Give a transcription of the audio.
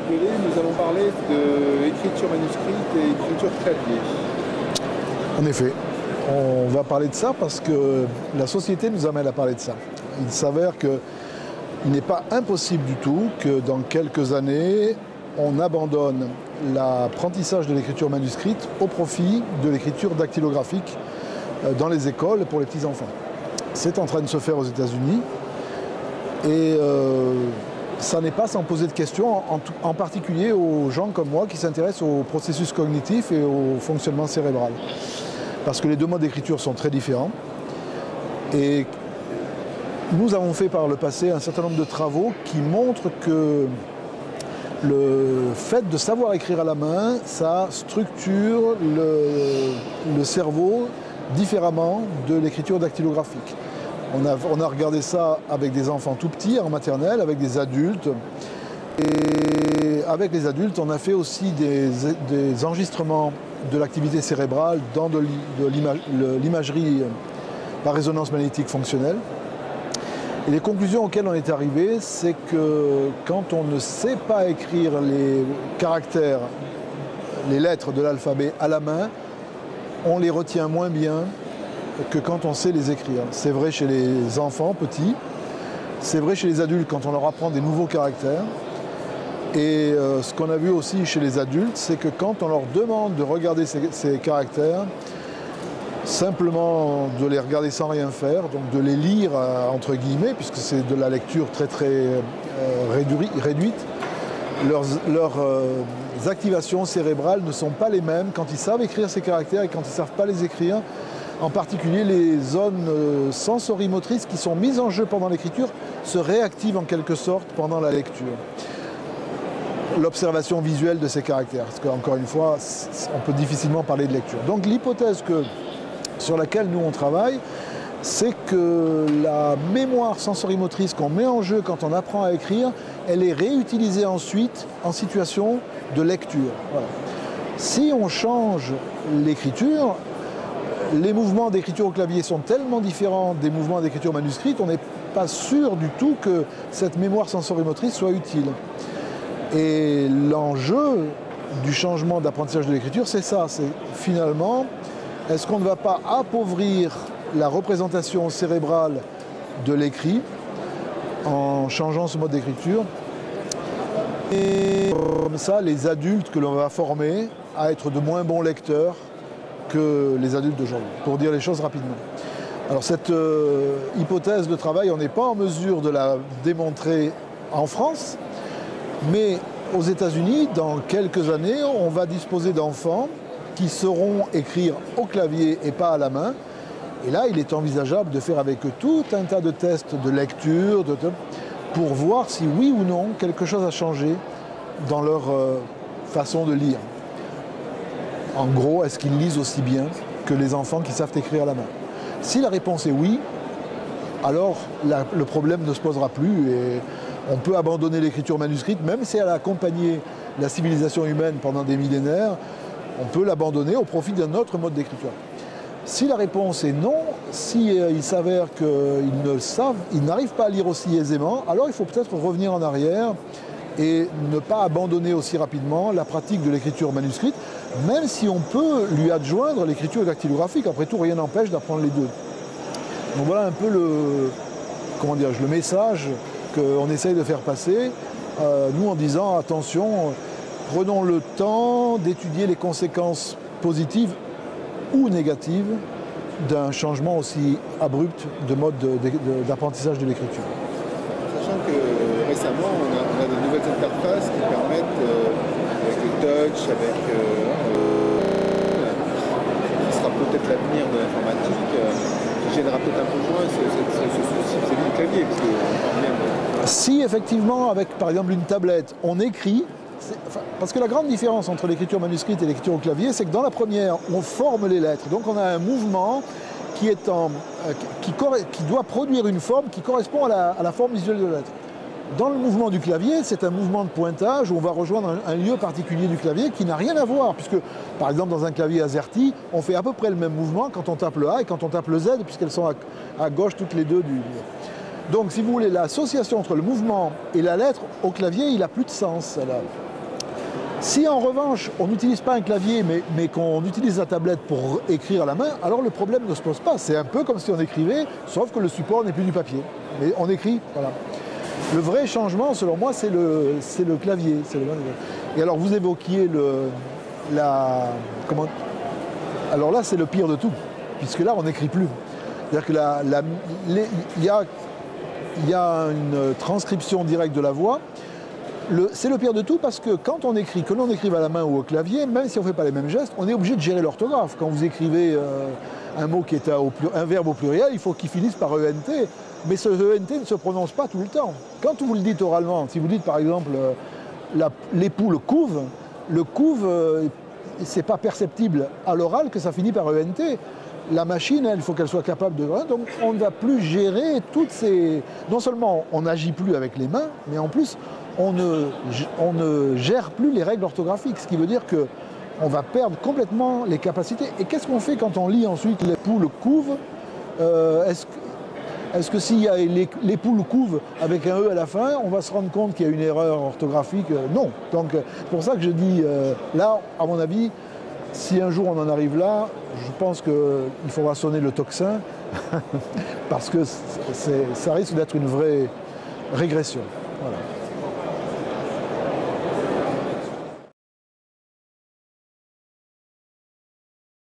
Vélé, nous allons parler d'écriture manuscrite et écriture clavier. En effet, on va parler de ça parce que la société nous amène à parler de ça. Il s'avère qu'il n'est pas impossible du tout que dans quelques années, on abandonne l'apprentissage de l'écriture manuscrite au profit de l'écriture dactylographique dans les écoles pour les petits-enfants. C'est en train de se faire aux États-Unis et ça n'est pas sans poser de questions, en particulier aux gens comme moi qui s'intéressent aux processus cognitifs et au fonctionnement cérébral. Parce que les deux modes d'écriture sont très différents. Et nous avons fait par le passé un certain nombre de travaux qui montrent que le fait de savoir écrire à la main, ça structure le cerveau différemment de l'écriture dactylographique. On a regardé ça avec des enfants tout petits, en maternelle, avec des adultes. Et avec les adultes, on a fait aussi des enregistrements de l'activité cérébrale dans de l'imagerie par résonance magnétique fonctionnelle. Et les conclusions auxquelles on est arrivé, c'est que quand on ne sait pas écrire les caractères, les lettres de l'alphabet à la main, on les retient moins bien que quand on sait les écrire. C'est vrai chez les enfants petits, c'est vrai chez les adultes quand on leur apprend des nouveaux caractères. Et ce qu'on a vu aussi chez les adultes, c'est que quand on leur demande de regarder ces caractères, simplement de les regarder sans rien faire, donc de les lire entre guillemets, puisque c'est de la lecture très réduite, leurs activations cérébrales ne sont pas les mêmes quand ils savent écrire ces caractères et quand ils ne savent pas les écrire. En particulier, les zones sensorimotrices qui sont mises en jeu pendant l'écriture se réactivent en quelque sorte pendant la lecture. L'observation visuelle de ces caractères, parce qu'encore une fois, on peut difficilement parler de lecture. Donc l'hypothèse sur laquelle nous on travaille, c'est que la mémoire sensorimotrice qu'on met en jeu quand on apprend à écrire, elle est réutilisée ensuite en situation de lecture. Voilà. Si on change l'écriture, les mouvements d'écriture au clavier sont tellement différents des mouvements d'écriture manuscrite, on n'est pas sûr du tout que cette mémoire sensorimotrice soit utile. Et l'enjeu du changement d'apprentissage de l'écriture, c'est ça, c'est finalement, est-ce qu'on ne va pas appauvrir la représentation cérébrale de l'écrit en changeant ce mode d'écriture? Et comme ça, les adultes que l'on va former à être de moins bons lecteurs que les adultes d'aujourd'hui, pour dire les choses rapidement. Alors cette hypothèse de travail, on n'est pas en mesure de la démontrer en France, mais aux États-Unis, dans quelques années, on va disposer d'enfants qui sauront écrire au clavier et pas à la main. Et là, il est envisageable de faire avec eux tout un tas de tests de lecture pour voir si oui ou non quelque chose a changé dans leur façon de lire. En gros, est-ce qu'ils lisent aussi bien que les enfants qui savent écrire à la main? Si la réponse est oui, alors le problème ne se posera plus et on peut abandonner l'écriture manuscrite, même si elle a accompagné la civilisation humaine pendant des millénaires, on peut l'abandonner au profit d'un autre mode d'écriture. Si la réponse est non, s'il s'avère qu'ils n'arrivent pas à lire aussi aisément, alors il faut peut-être revenir en arrière et ne pas abandonner aussi rapidement la pratique de l'écriture manuscrite, même si on peut lui adjoindre l'écriture dactylographique. Après tout, rien n'empêche d'apprendre les deux. Donc voilà un peu le message qu'on essaye de faire passer, nous en disant attention, prenons le temps d'étudier les conséquences positives ou négatives d'un changement aussi abrupt de mode d'apprentissage de l'écriture. Sachant que récemment, on a de nouvelles interfaces qui permettent, avec le touch, qui sera peut-être l'avenir de l'informatique, qui gênera peut-être un peu moins ce souci vis-à-vis du clavier. Parce que si effectivement, avec par exemple une tablette, on écrit, parce que la grande différence entre l'écriture manuscrite et l'écriture au clavier, c'est que dans la première, on forme les lettres. Donc on a un mouvement qui doit produire une forme qui correspond à la forme visuelle de la lettre. Dans le mouvement du clavier, c'est un mouvement de pointage où on va rejoindre un lieu particulier du clavier qui n'a rien à voir, puisque par exemple dans un clavier AZERTY, on fait à peu près le même mouvement quand on tape le A et quand on tape le Z, puisqu'elles sont à gauche toutes les deux Donc si vous voulez, l'association entre le mouvement et la lettre au clavier, il n'a plus de sens. Là. Si en revanche, on n'utilise pas un clavier, mais qu'on utilise la tablette pour écrire à la main, alors le problème ne se pose pas. C'est un peu comme si on écrivait, sauf que le support n'est plus du papier. Mais on écrit, voilà. Le vrai changement, selon moi, c'est le clavier. Et alors, vous évoquiez alors là, c'est le pire de tout, puisque là, on n'écrit plus. C'est-à-dire que il y a une transcription directe de la voix. C'est le pire de tout parce que quand on écrit, que l'on écrive à la main ou au clavier, même si on ne fait pas les mêmes gestes, on est obligé de gérer l'orthographe. Quand vous écrivez un mot qui est un verbe au pluriel, il faut qu'il finisse par ENT. Mais ce ENT ne se prononce pas tout le temps. Quand vous le dites oralement, si vous dites par exemple les poules couvent, le couve, c'est pas perceptible à l'oral que ça finit par ENT. La machine, il faut qu'elle soit capable de... Donc on ne va plus gérer toutes ces... Non seulement on n'agit plus avec les mains, mais en plus on ne gère plus les règles orthographiques, ce qui veut dire qu'on va perdre complètement les capacités. Et qu'est-ce qu'on fait quand on lit ensuite les poules couvent Est-ce que s'il y a les poules couvent avec un E à la fin, on va se rendre compte qu'il y a une erreur orthographique? Non. Donc c'est pour ça que je dis, là, à mon avis, si un jour on en arrive là, je pense qu'il faudra sonner le tocsin, parce que ça risque d'être une vraie régression. Voilà.